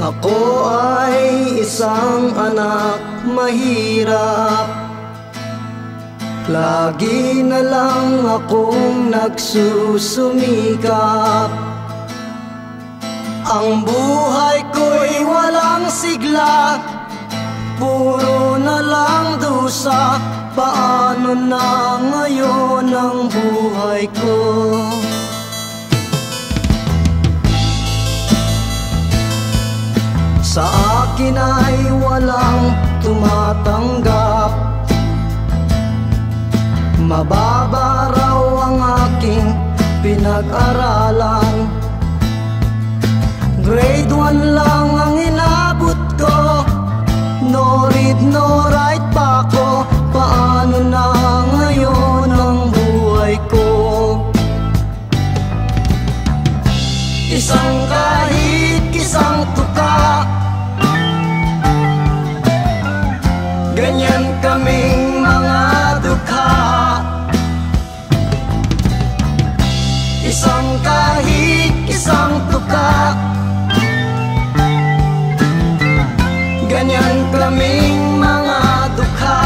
Ako ay isang anak mahirap, lagi na lang akong nagsusumikap. Ang buhay ko'y walang sigla, puro na lang dusa. Paano na ngayon ang buhay ko? Sa akin ay walang tumatanggap, mababa raw ang aking pinag-aralan. Grade 1 lang ang inabot ko, no read no write pa ko. Paano na ngayon ang buhay ko? Isang kahit isang tuka, ganyan kaming mga dukha. Isang kahit isang tuka, ganyan kaming mga dukha.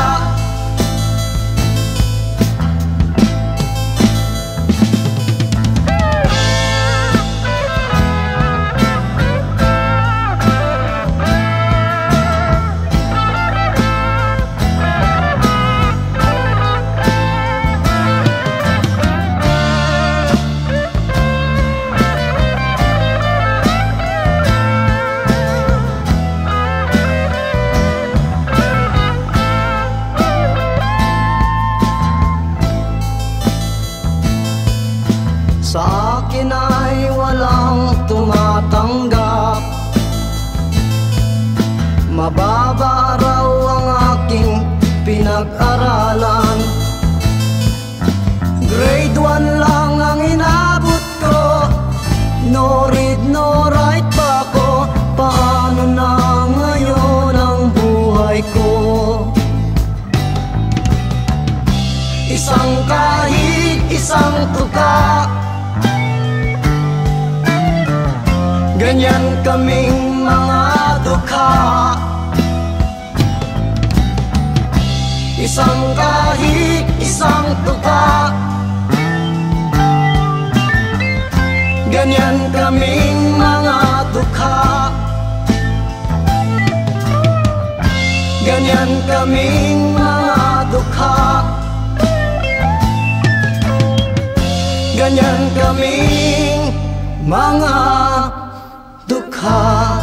Sa akin ay walang tumatanggap, mababa raw ang aking pinag-aralan. Grade 1 lang ang inabot ko, no read no write pa ko. Paano na ngayon ang buhay ko? Isang kahit isang tuka, ganyan kaming mga dukha. Isang kahit isang tuka, ganyan kaming mga dukha. Ganyan kaming mga dukha. Ganyan kaming mga dukha.